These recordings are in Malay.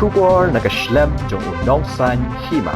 Shubor nakaslem jong unongsan hima.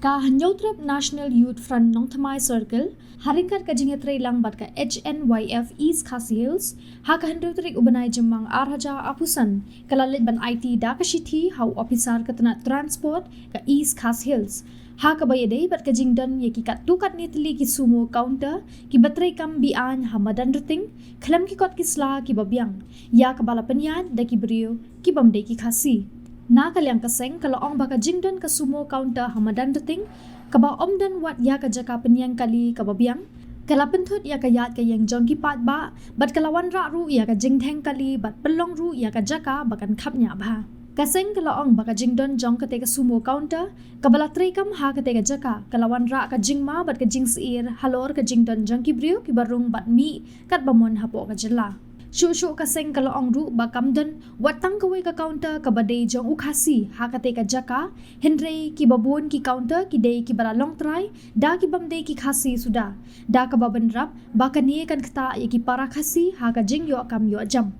Ka Hanyotrep National Youth Front Nong Thamai Circle, Haringkat ka jingetre lang bat ka HNYF East Khasi Hills, ha ka hendrotrik ubanay jemang Arhaja Apusan, kalalit ban IT da ka shithi hau officer ka tana transport ka East Khasi Hills. Ha ka bayade bat ka jingdan ye ki kat tukat nitli ki sumo counter ki batray kam bian hamadan ruting khalam ki kot ki sla ki babyang ya ka balapanyan da ki brio ki bamde ki khasi. Na kalyang kaseng kalau ong baka jingdan ka sumo counter hamadan dating kaba omdan wat ya ka jaka penyang kali kababyang kala pentut ya ka yat ka yang jongki pat ba bat kalawan ra ru ya ka jingtheng kali bat pelong ru ya ka jaka bakan khapnya ba kaseng kalau ong baka jingdan jong ka te ka sumo counter kabala trekam ha ka te ka jaka kalawan ra ka jingma bat ka jingseir halor ka jingdan jongki brio ki barung bat mi kat bamon hapo ka jela Shushu kaseng kalau ong ru bakamdan watang kawai ka counter ka badai jong ukhasi hakate ka jaka henry ki babun ki counter ki dei ki baralong try da ki bamde ki khasi sudah da ka babenrap bakanie kan kata ya ki para khasi ha ka jing yo kam yo jam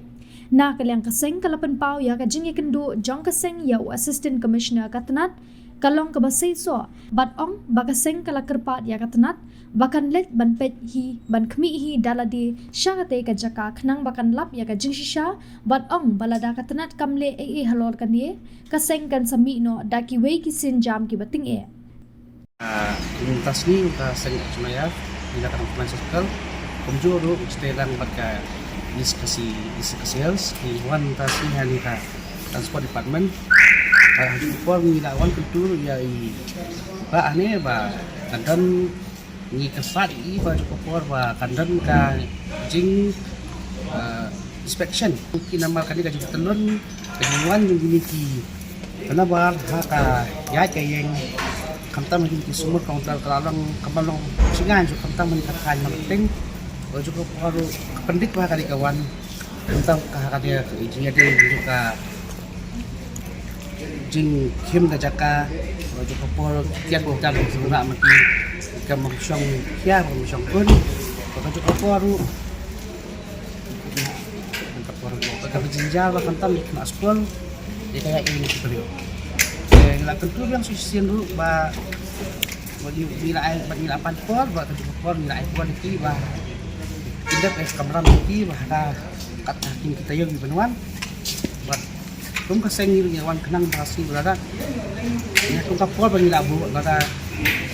na kalyang kaseng kalapan pau ya ka jing kendu jong kaseng ya assistant commissioner katanat kalong ka basay so bat ong bakaseng kala kerpat ya katanat bakan let ban pet hi ban khmi hi daladi syagate ka jaka khnang bakan lap ya ka jingshisha bat ong balada ka tanat kamle e halor kan ye kaseng kan sami no daki wei ki sin jam ki bating e lintas ni ka seng cumaya bila kan plan circle kumjuru stelang batka diskusi sales di wan tas ni hani ka transport department for ni la wan kultur ya i ba ane ba kandan ni kasat i ba for ba kandan ka jing inspection kinamal kani ka telon kejuan yung diniki kanabar ha ka ya kayeng kamtam hin ki sumur counter kalang kabalong singan so kamtam man ka marketing o juga paru pendik ba kali kawan kamtam ka dia engineer dia ka jing kim ka jaka o juga por tiang ko tam sura mati ka masyong kya ko masyong kun o juga paru ka jinjal ba kamtam na aspol dia kayak ini seperti nila tentu yang susien dulu ba bagi nila ay bagi nila panpor ba tentu por nila ay quality ba tidak es kamera mati ba ka kat hakim kita yung benuan ba tum kaseng ni wan kenang basi berada ya tum kapor bagi nila bu ba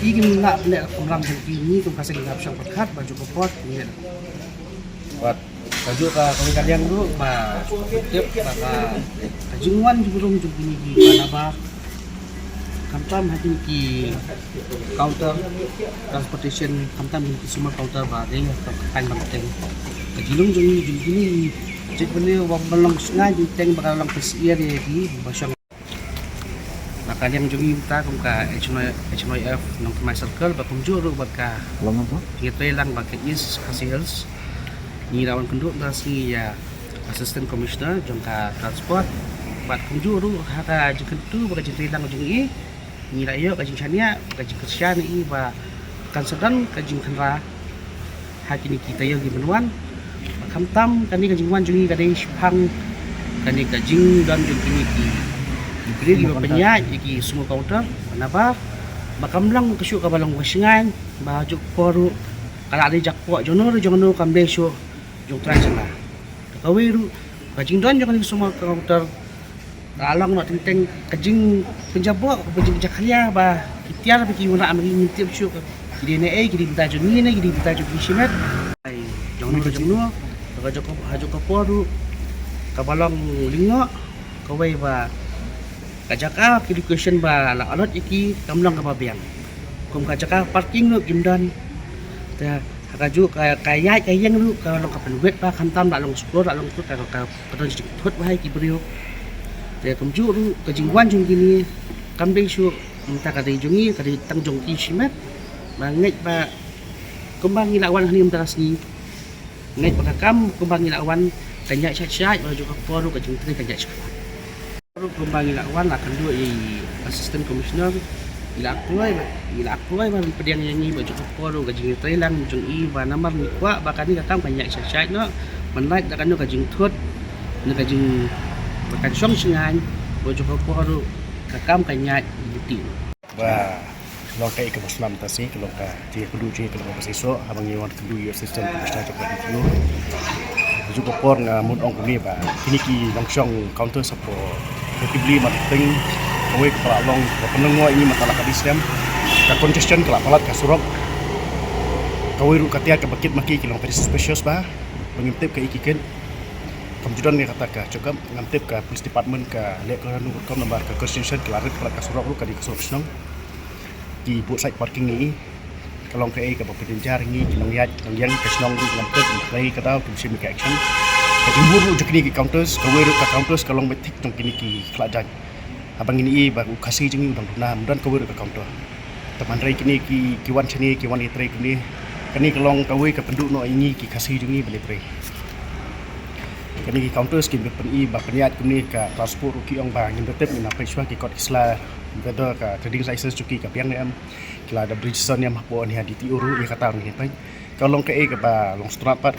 higim nila nila kamera mati ni tum kaseng nila syang perkat ba juga por ni ba kaju ka kalian dulu ba tip ba kajingwan jurung jugini di mana ba kamtam hatin ki counter transportation kamtam ki semua counter ba dei kan marketing kajilung jung gini cek bene wang belong sungai di teng bakal lang pesier ya di basyang maka yang jungi ta kum ka HNYF nong Thamai Circle ba kum juru ba ka Long apa? kita lang ba ka East Khasi Hills ni lawan penduduk dari ya assistant commissioner jong ka transport bat kum juru haka jikentu ba ka jitri lang jungi ni rayo ka jing chania ka jing kersian i ba kan sedan ka jing khanra hakini kita yo gi benuan kamtam kani ka jing wan jungi ka dei shphang kani ka jing dan jing kini ki ibri gi penya ki semua counter napa bakamlang kesyu ka balong wasingan ba juk poru kala ali jakpo jono kambe syo jong transla kawiru ka jing dan jong semua counter alang nak tenteng kajing penjabok kajing jaklia ba kitiar bagi una amri ngintip syuk kidi ne kidi bita juni ne kidi bita juni shimet ai jongno ka joko haju ka poru ka balong lingo ka wei ba kajaka kidi question ba la alot iki kamlang ka babiang kum kajaka parking no gimdan ta kaju kaya kayeng lu ka long ka penwet ba kantam la long explore la long ka kadon dik thot ba ki brio te kumjuru ka jingwan jung gini kambe syu minta ka jungi ka tangjong ki shimet banget ba kumbang ilawan hani mtaras ni ngai pa kam kumbang ilawan kanya chat ba juga poru ka jing kanya chat poru kumbang ilawan akan dua assistant commissioner ila akuai ba pediang yangi ba juga poru ka jing trailang jung i ba namar ni kwa ba kani ka kam kanya chat no manlait ka no ka jing thot ni ka jing bakan syong singan Bojo popo ru kakam kanyat buti. Và lo cái cái Muslim ta sih kalau ka dia kudu je kalau ka seso abang yewan kudu ya sistem kita coba itu juga por nga mun ong ni ba kini ki longsong counter support effectively marketing kawai kepala long penengwa ini masalah ka Islam ka congestion kala palat ka surok kawai ru katia ka bakit maki ki long very suspicious ba mengintip ka ikiken kemudian dia kata ka cukup ngantip ka police department ka lek ka nu kom nomor ka congestion kala ret palat ka surok ru ka di surok di buat site parking ni kalau ke ke berpenjar ni nang yat nang yang ke snong di ngantip lagi kata tu mesti make action ka jemburu je kini ki counters ka weru ka counters kalau metik tong kini ki kelajak abang ini baru kasih jengi udang duna dan ka weru ka counter teman rai kini ki kiwan sini kiwan itre kini kini kelong ka we ka penduk no ini ki kasih jengi balik pre kini ki counters ki berpeni ba peniat kini ka transport ki ong ba ngin tetep ni napai swa ki kot isla bedo ka trading license cuki ka piang em kila ada bridgestone yang mahpo ni hadi ti uru ni kata ni pai kalau ke ka ba long strapat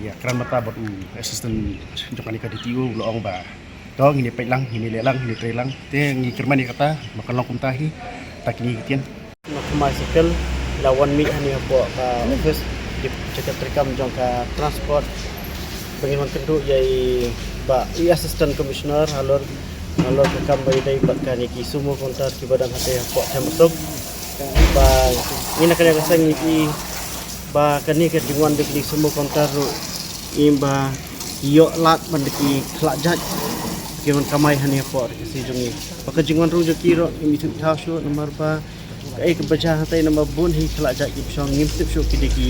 ya kran mata bot assistant jokani ka di ti uru long ba to ngini pai lang ngini le lang ngini tre lang te ngi kerman ni kata makan long kumtahi tak ni kitian bicycle lawan mi hani po ka office di cekat rekam jong ka transport pengiman kendu yai ba assistant commissioner halor ke kambai dai bakkan iki sumo kontar ki badan hate po masuk ba ina kaya kasang iki ba kani ke jingwan de ki sumo kontar ru imba yo lat bandeki khlajat kiman kamai hani po si jungi baka jingwan ru jeki ro imi tu thasu nomor ba kai ke baja hate nomor bun hi khlajat ki song ngimtip syu ki deki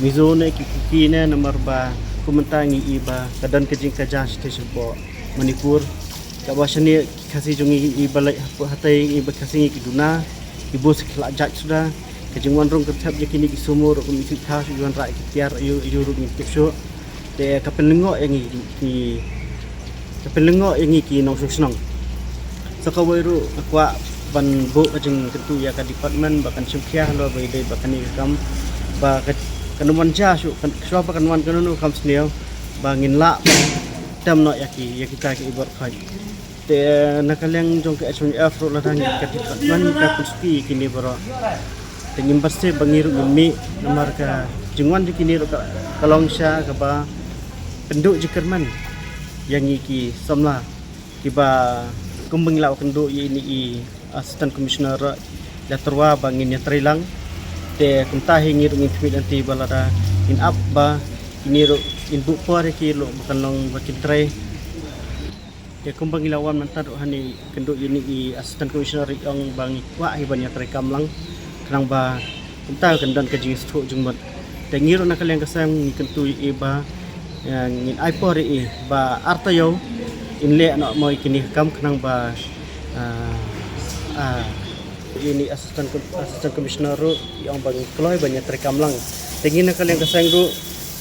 mizone ki ne nomor ba kumentangi iba kadan kejing kaja station po Manipur kawasan ni kasih jungi ibalai hatai iba kasih ki duna ibu sekelak jaj sudah kejingwan rong kertap je kini ki sumur ko misi khas juan rai ki tiar ayu ru ni tipso te kapenlengo yang ki nong susnong sakawairu akwa ban bu kajing ketu ya ka department bahkan sumkia lo bai dai bahkan ni kam ba kanuan jasu kan siapa kanuan kanunu kam sneo bangin la tam no yaki kita ki ibor khai te nakalang jong ke HMF ro ladang ka department ka kuski kini bro te ngimbaste bangiru mi nomor ka jingwan di kini ro ka kalongsha ka ba penduk jikerman yang iki samla kiba kumbang law kenduk ini assistant commissioner la terwa bangin ya trilang te kuntahi ngiru ngitmi nanti balada in up ba ini ro in bu pare ki lo bukan long bakin tray ya kumbang ilawan mantar hani kenduk ini assistant commissioner yang bang wa hi banyak rekam lang kenang ba kunta kendan kejing stroke jungmat te ngiru nakal yang kasang ni kentu ba ngin ai pore ba artayo inle no mo ikini kam kenang ba ini assistant commissioner yang bang kloy banyak rekam lang te ngin nakal yang kasang ru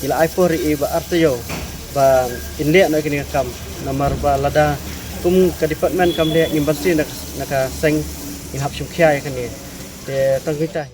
ila ai pore ba artayo ba inle no ikini kam nomor ba lada kum ka department kam le university naka seng in hap sum khia ya kan ni te tang kita